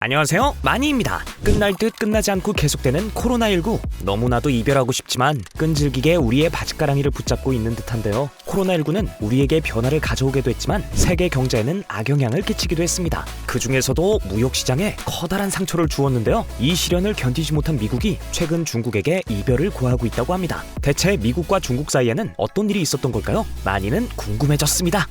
안녕하세요, 마니입니다. 끝날 듯 끝나지 않고 계속되는 코로나19. 너무나도 이별하고 싶지만 끈질기게 우리의 바짓가랑이를 붙잡고 있는 듯한데요. 코로나19는 우리에게 변화를 가져오기도 했지만 세계 경제에는 악영향을 끼치기도 했습니다. 그 중에서도 무역시장에 커다란 상처를 주었는데요. 이 시련을 견디지 못한 미국이 최근 중국에게 이별을 고하고 있다고 합니다. 대체 미국과 중국 사이에는 어떤 일이 있었던 걸까요? 마니는 궁금해졌습니다.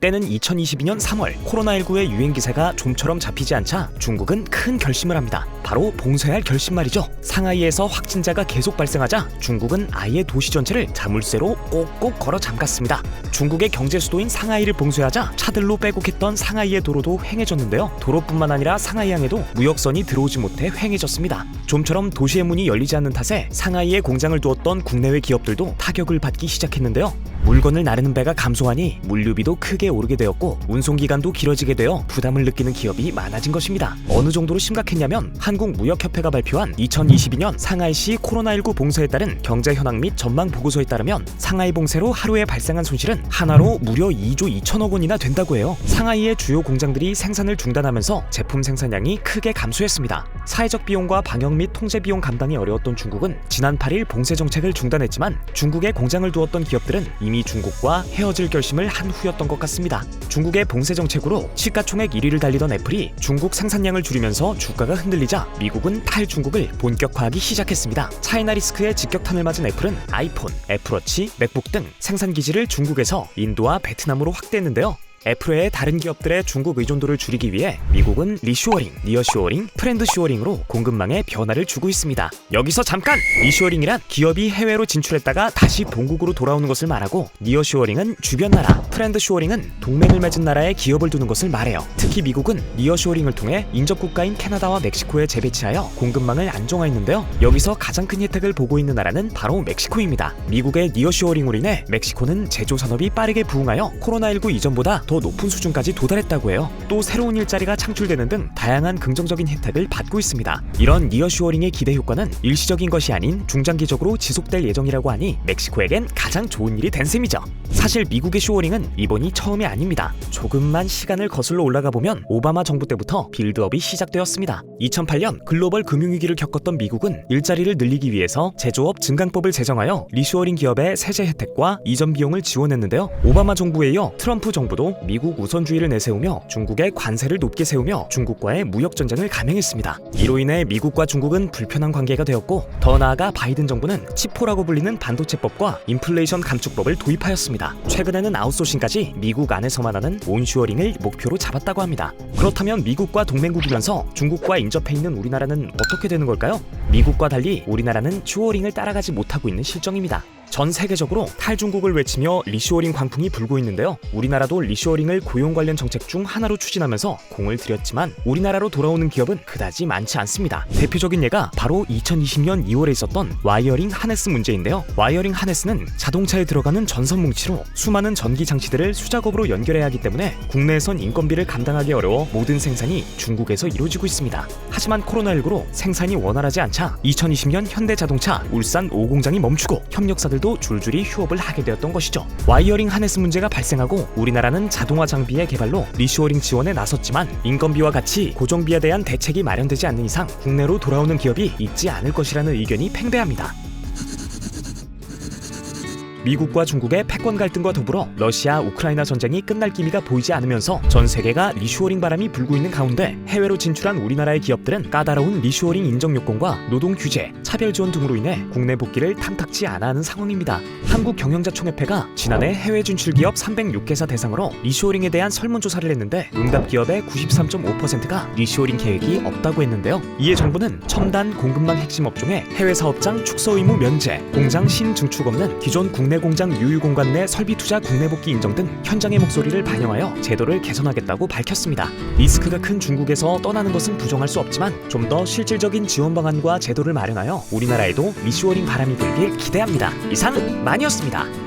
때는 2022년 3월 코로나19의 유행 기세가 좀처럼 잡히지 않자 중국은 큰 결심을 합니다. 바로 봉쇄할 결심 말이죠. 상하이에서 확진자가 계속 발생하자 중국은 아예 도시 전체를 자물쇠로 꼭꼭 걸어 잠갔습니다. 중국의 경제 수도인 상하이를 봉쇄하자 차들로 빼곡했던 상하이의 도로도 횡해졌는데요. 도로뿐만 아니라 상하이항에도 무역선이 들어오지 못해 횡해졌습니다. 좀처럼 도시의 문이 열리지 않는 탓에 상하이에 공장을 두었던 국내외 기업들도 타격을 받기 시작했는데요. 물건을 나르는 배가 감소하니 물류비도 크게 오르게 되었고 운송기간도 길어지게 되어 부담을 느끼는 기업이 많아진 것입니다. 어느 정도로 심각했냐면 한국무역협회가 발표한 2022년 상하이시 코로나19 봉쇄에 따른 경제 현황 및 전망 보고서에 따르면 상하이 봉쇄로 하루에 발생한 손실은 하나로 무려 2조 2천억 원이나 된다고 해요. 상하이의 주요 공장들이 생산을 중단하면서 제품 생산량이 크게 감소했습니다. 사회적 비용과 방역 및 통제 비용 감당이 어려웠던 중국은 지난 8일 봉쇄 정책을 중단했지만 중국에 공장을 두었던 기업들은 이미 중국과 헤어질 결심을 한 후였던 것 같습니다. 중국의 봉쇄 정책으로 시가총액 1위를 달리던 애플이 중국 생산량을 줄이면서 주가가 흔들리자 미국은 탈중국을 본격화하기 시작했습니다. 차이나 리스크에 직격탄을 맞은 애플은 아이폰, 애플워치, 맥북 등 생산 기지를 중국에서 인도와 베트남으로 확대했는데요. 애플 외의 다른 기업들의 중국 의존도를 줄이기 위해 미국은 리쇼어링, 니어쇼어링, 프렌드쇼어링으로 공급망에 변화를 주고 있습니다. 여기서 잠깐! 리쇼어링이란 기업이 해외로 진출했다가 다시 본국으로 돌아오는 것을 말하고 니어쇼어링은 주변 나라, 프렌드쇼어링은 동맹을 맺은 나라에 기업을 두는 것을 말해요. 특히 미국은 니어쇼어링을 통해 인접국가인 캐나다와 멕시코에 재배치하여 공급망을 안정화했는데요. 여기서 가장 큰 혜택을 보고 있는 나라는 바로 멕시코입니다. 미국의 니어쇼어링으로 인해 멕시코는 제조 산업이 빠르게 부흥하여 코로나19 이전보다 더 높은 수준까지 도달했다고 해요. 또 새로운 일자리가 창출되는 등 다양한 긍정적인 혜택을 받고 있습니다. 이런 니어쇼어링의 기대 효과는 일시적인 것이 아닌 중장기적으로 지속될 예정이라고 하니 멕시코에겐 가장 좋은 일이 된 셈이죠. 사실 미국의 쇼어링은 이번이 처음이 아닙니다. 조금만 시간을 거슬러 올라가 보면 오바마 정부 때부터 빌드업이 시작되었습니다. 2008년 글로벌 금융위기를 겪었던 미국은 일자리를 늘리기 위해서 제조업 증강법을 제정하여 리쇼어링 기업의 세제 혜택과 이전 비용을 지원했는데요. 오바마 정부에 이어 트럼프 정부도 미국 우선주의를 내세우며 중국의 관세를 높게 세우며 중국과의 무역 전쟁을 감행했습니다. 이로 인해 미국과 중국은 불편한 관계가 되었고 더 나아가 바이든 정부는 치포라고 불리는 반도체법과 인플레이션 감축법을 도입하였습니다. 최근에는 아웃소싱까지 미국 안에서만 하는 온쇼어링을 목표로 잡았다고 합니다. 그렇다면 미국과 동맹국이면서 중국과 인접해 있는 우리나라는 어떻게 되는 걸까요? 미국과 달리 우리나라는 쇼어링을 따라가지 못하고 있는 실정입니다. 전 세계적으로 탈중국을 외치며 리쇼어링 광풍이 불고 있는데요. 우리나라도 리쇼어링을 고용 관련 정책 중 하나로 추진하면서 공을 들였지만 우리나라로 돌아오는 기업은 그다지 많지 않습니다. 대표적인 예가 바로 2020년 2월에 있었던 와이어링 하네스 문제인데요. 와이어링 하네스는 자동차에 들어가는 전선 뭉치로 수많은 전기 장치들을 수작업으로 연결해야 하기 때문에 국내에선 인건비를 감당하기 어려워 모든 생산이 중국에서 이루어지고 있습니다. 하지만 코로나19로 생산이 원활하지 않자 2020년 현대자동차 울산 5공장이 멈추고 협력사들 도 줄줄이 휴업을 하게 되었던 것이죠. 와이어링 하네스 문제가 발생하고 우리나라는 자동화 장비의 개발로 리쇼어링 지원에 나섰지만 인건비와 같이 고정비에 대한 대책이 마련되지 않는 이상 국내로 돌아오는 기업이 있지 않을 것이라는 의견이 팽배합니다. 미국과 중국의 패권 갈등과 더불어 러시아 우크라이나 전쟁이 끝날 기미가 보이지 않으면서 전 세계가 리쇼어링 바람이 불고 있는 가운데 해외로 진출한 우리나라의 기업들은 까다로운 리쇼어링 인정 요건과 노동 규제, 차별 지원 등으로 인해 국내 복귀를 탐탁치 않아 하는 상황입니다. 한국경영자총협회가 지난해 해외 진출 기업 306개사 대상으로 리쇼어링에 대한 설문조사를 했는데 응답 기업의 93.5%가 리쇼어링 계획이 없다고 했는데요. 이에 정부는 첨단 공급망 핵심 업종의 해외 사업장 축소 의무 면제, 공장 신증축 없는 기존 국내 공장 유휴 공간 내 설비 투자 국내 복귀 인정 등 현장의 목소리를 반영하여 제도를 개선하겠다고 밝혔습니다. 리스크가 큰 중국에서 떠나는 것은 부정할 수 없지만 좀 더 실질적인 지원 방안과 제도를 마련하여 우리나라에도 리쇼어링 바람이 불길 기대합니다. 이상 마니였습니다.